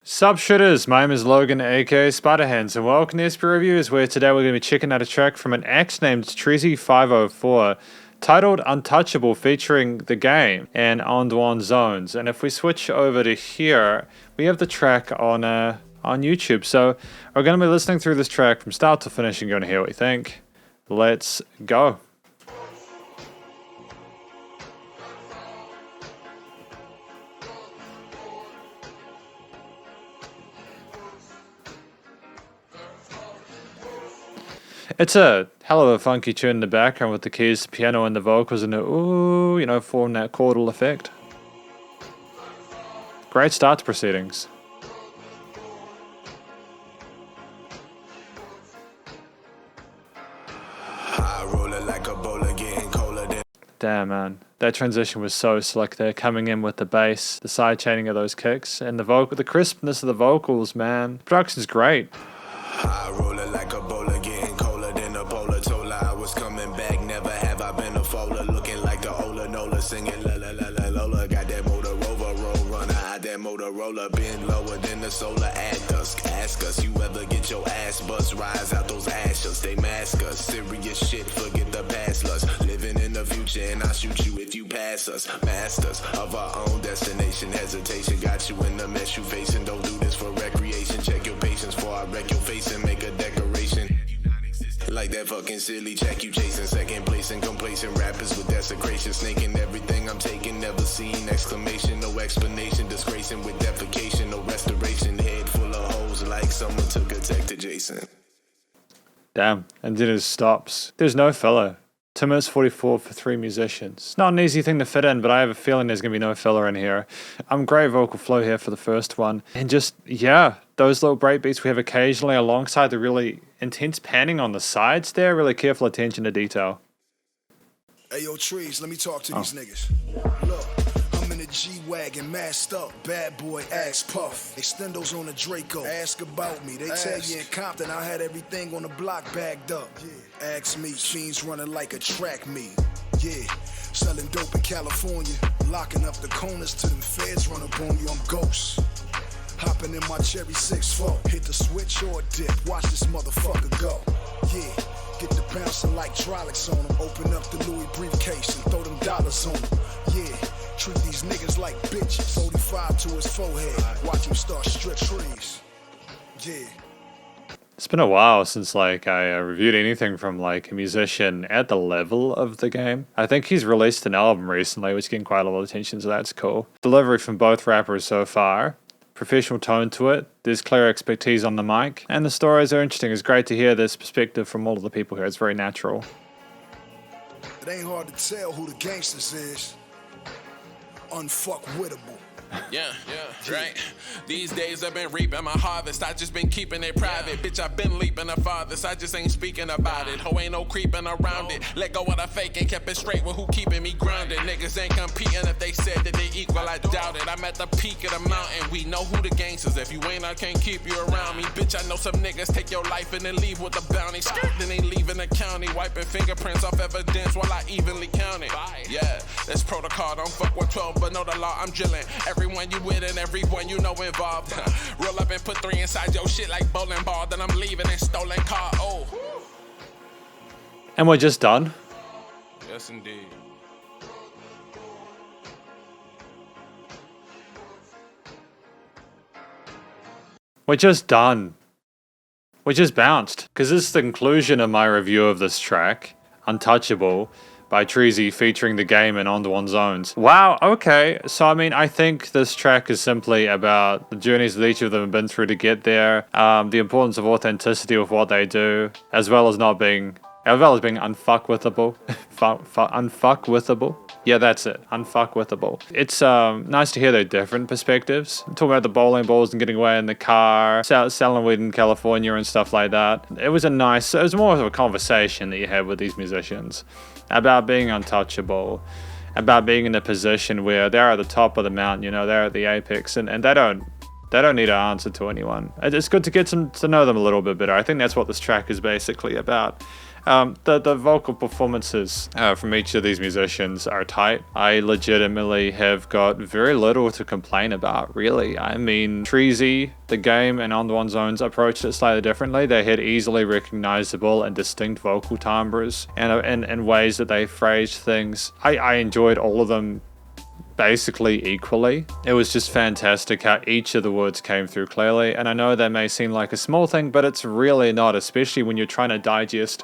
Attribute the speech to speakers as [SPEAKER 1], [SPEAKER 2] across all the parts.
[SPEAKER 1] Sup Shredders, my name is Logan aka Spiderhands and welcome to SP Reviews, where today we're going to be checking out a track from an act named Treezy 504 titled Untouchable, featuring the Game and ANDWAN ZONEZ. And if we switch over to here, we have the track on YouTube. So we're going to be listening through this track from start to finish and going to hear what you think. Let's go. It's a hell of a funky tune in the background with the keys, the piano, and the vocals, and ooh, you know, form that chordal effect. Great start to proceedings. Damn, man, that transition was so slick there, coming in with the bass, the side chaining of those kicks, and the crispness of the vocals, man. The production's great.
[SPEAKER 2] Singing la la la la Lola, got that Motorola runner, I that Motorola, been lower than the solar at dusk. Ask us, you ever get your ass bust, rise out those ashes, they mask us. Serious shit, forget the past lust. Living in the future and I'll shoot you if you pass us. Masters of our own destination, hesitation got you in the mess you facing. Don't do this for recreation, check your patience before I wreck your face and make a decoration. Like that fucking silly check you chasing, second place and complacent rappers with desecration, snaking everything I'm taking, never seen, exclamation, no explanation, disgracing with defecation, no restoration, head full of holes like someone took a tech to Jason.
[SPEAKER 1] Damn, and then it stops. There's no filler. 2 minutes 44 for 3 musicians. Not an easy thing to fit in, but I have a feeling there's going to be no filler in here. Great vocal flow here for the first one. And just, yeah, those little breakbeats we have occasionally alongside the really intense panning on the sides there. Really careful attention to detail.
[SPEAKER 3] Hey, yo, Trees, let me talk to these niggas. Look, I'm in a G-Wagon, masked up, bad boy, ass puff. Extendos on the Draco, ask about me. They tell you in Compton I had everything on the block bagged up. Ask me, fiends running like a track meet. Yeah, selling dope in California, locking up the corners till them feds run up on you, I'm ghost. Hopping in my cherry 6-4, hit the switch or dip, watch this motherfucker go. Yeah, get the bouncing like Trollocs on them, open up the Louis briefcase and throw them dollars on them. Yeah, treat these niggas like bitches, 45 to his forehead, watch him start strip trees. Yeah.
[SPEAKER 1] It's been a while since I reviewed anything from a musician at the level of the Game. I think he's released an album recently, which is getting quite a lot of attention, so that's cool. Delivery from both rappers so far. Professional tone to it, there's clear expertise on the mic, and the stories are interesting. It's great to hear this perspective from all of the people here. It's very natural.
[SPEAKER 3] It ain't hard to tell who the gangsters is. Unfuckwittable.
[SPEAKER 4] Yeah, right. These days I've been reaping my harvest. I just been keeping it private. Bitch, I've been leaping the farthest. I just ain't speaking about it. Ho, ain't no creeping around it. Let go of the fake and kept it straight with who keeping me grounded. Niggas ain't competing if they said that they equal. I doubt it. I'm at the peak of the mountain. We know who the gangsters. If you ain't, I can't keep you around me. Bitch, I know some niggas take your life and then leave with a bounty. Skirt, then they leaving the county, wiping fingerprints off evidence while I evenly count it. Yeah, that's protocol. Don't fuck with 12, but know the law. I'm drilling. Everyone you with and everyone you know involved. Roll up and put 3 inside your shit like bowling ball. Then I'm leaving in stolen car. Oh.
[SPEAKER 1] And we're just done.
[SPEAKER 4] Yes, indeed.
[SPEAKER 1] We're just done. We just bounced. Because this is the conclusion of my review of this track, Untouchable, by Treezy, featuring the Game and ANDWAN ZONEZ. Wow, okay. So, I think this track is simply about the journeys that each of them have been through to get there, the importance of authenticity with what they do, as well as being unfuckwithable. Unfuckwithable? Yeah, that's it. Unfuckwithable. It's nice to hear their different perspectives. Talking about the bowling balls and getting away in the car, selling weed in California and stuff like that. It was more of a conversation that you had with these musicians about being untouchable, about being in a position where they're at the top of the mountain, they're at the apex, and they don't need to answer to anyone. It's good to get to know them a little bit better. I think that's what this track is basically about. The vocal performances from each of these musicians are tight. I legitimately have got very little to complain about, really. I mean, Treezy, the Game and ANDWAN ZONEZ approached it slightly differently. They had easily recognizable and distinct vocal timbres and ways that they phrased things. I enjoyed all of them basically equally. It was just fantastic how each of the words came through clearly, and I know that may seem like a small thing, but it's really not, especially when you're trying to digest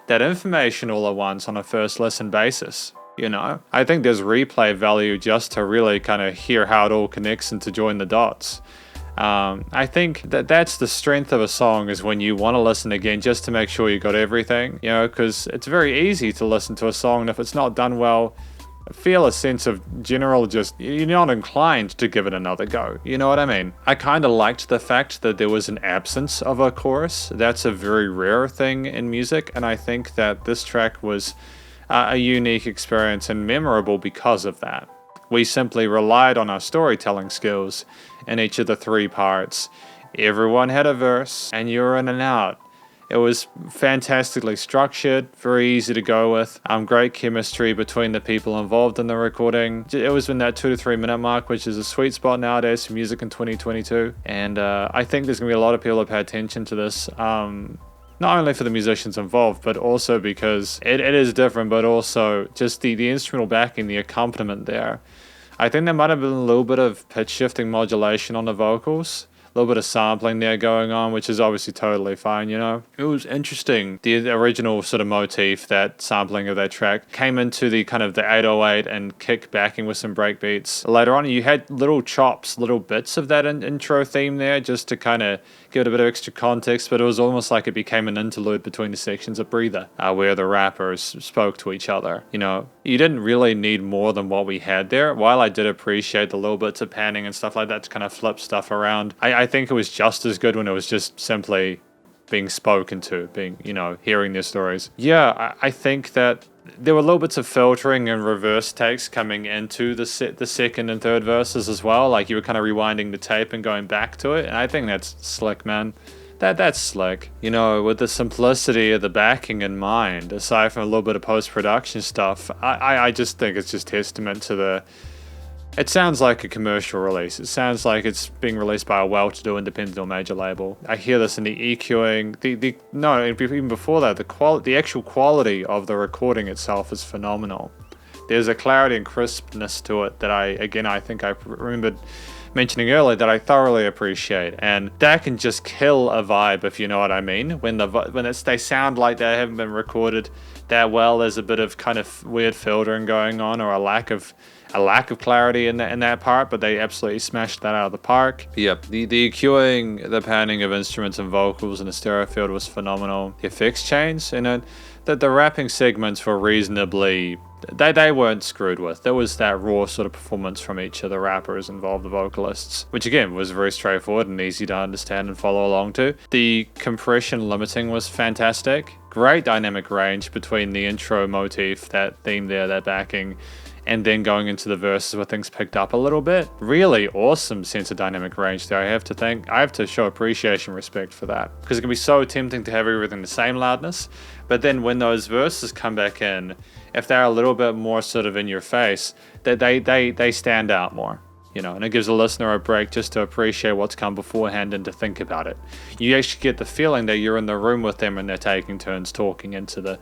[SPEAKER 1] that information all at once on a first listen basis. You know, I think there's replay value just to really kind of hear how it all connects and to join the dots. I think that's the strength of a song, is when you want to listen again just to make sure you got everything, you know, because it's very easy to listen to a song, and if it's not done well, feel a sense of general, just you're not inclined to give it another go. You know what I mean? I kind of liked the fact that there was an absence of a chorus. That's a very rare thing in music, and I think that this track was a unique experience and memorable because of that. We simply relied on our storytelling skills in each of the three parts. Everyone had a verse, and you were in and out. It was fantastically structured, very easy to go with, great chemistry between the people involved in the recording. It was in that 2 to 3 minute mark, which is a sweet spot nowadays for music in 2022. And I think there's going to be a lot of people that pay attention to this, not only for the musicians involved, but also because it is different, but also just the instrumental backing, the accompaniment there. I think there might have been a little bit of pitch shifting modulation on the vocals. A little bit of sampling there going on, which is obviously totally fine, you know. It was interesting. The original sort of motif, that sampling of that track, came into the kind of the 808 and kick backing with some breakbeats. Later on, you had little chops, little bits of that intro theme there, just to kind of give it a bit of extra context, but it was almost like it became an interlude between the sections of Breather, where the rappers spoke to each other. You know, you didn't really need more than what we had there. While I did appreciate the little bits of panning and stuff like that to kind of flip stuff around, I think it was just as good when it was just simply being spoken to, being, you know, hearing their stories. Yeah, I think that there were little bits of filtering and reverse takes coming into the second and third verses as well. Like you were kind of rewinding the tape and going back to it. And I think that's slick, man. That's slick. You know, with the simplicity of the backing in mind, aside from a little bit of post-production stuff, I just think it's just testament to the... It sounds like a commercial release. It sounds like it's being released by a well-to-do independent or major label. I hear this in the EQing. No, even before that, the actual quality of the recording itself is phenomenal. There's a clarity and crispness to it that I think I remembered mentioning earlier that I thoroughly appreciate, and that can just kill a vibe, if you know what I mean. When they sound like they haven't been recorded that well, there's a bit of kind of weird filtering going on, or a lack of clarity in that part, but they absolutely smashed that out of the park. Yep, the EQing, the panning of instruments and vocals in the stereo field was phenomenal. The effects change, and the rapping segments were reasonably... They weren't screwed with. There was that raw sort of performance from each of the rappers involved, the vocalists, which again was very straightforward and easy to understand and follow along to. The compression limiting was fantastic. Great dynamic range between the intro motif, that theme there, that backing, and then going into the verses where things picked up a little bit. Really awesome sense of dynamic range there. I have to show appreciation, respect for that, because it can be so tempting to have everything the same loudness, but then when those verses come back in, if they're a little bit more sort of in your face, they stand out more, you know, and it gives the listener a break just to appreciate what's come beforehand and to think about it. You actually get the feeling that you're in the room with them and they're taking turns talking into the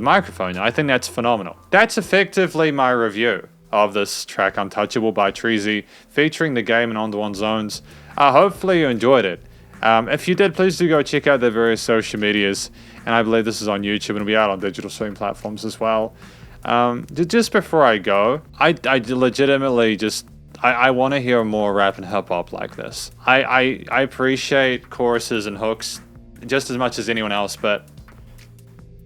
[SPEAKER 1] microphone. I think that's phenomenal. That's effectively my review of this track, Untouchable by Treezy, featuring the Game and ANDWAN ZONEZ. Hopefully you enjoyed it. If you did, please do go check out their various social medias, and I believe this is on YouTube and it'll be out on digital streaming platforms as well. Just before I go, I legitimately just... I want to hear more rap and hip-hop like this. I appreciate choruses and hooks just as much as anyone else, but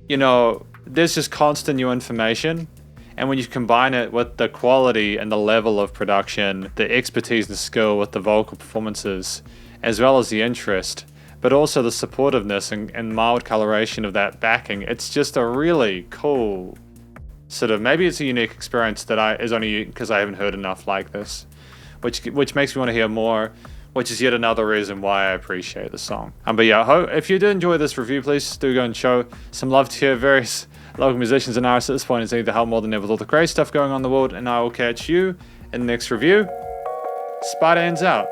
[SPEAKER 1] you know, there's just constant new information, and when you combine it with the quality and the level of production, the expertise and skill with the vocal performances, as well as the interest, but also the supportiveness and mild coloration of that backing, it's just a really cool sort of... Maybe it's a unique experience that is only because I haven't heard enough like this, which makes me want to hear more. which is yet another reason why I appreciate the song. But yeah, if you did enjoy this review, please do go and show some love to your various local musicians and artists at this point. It's need to help more than ever with all the crazy stuff going on in the world, and I will catch you in the next review. Spiderhands out.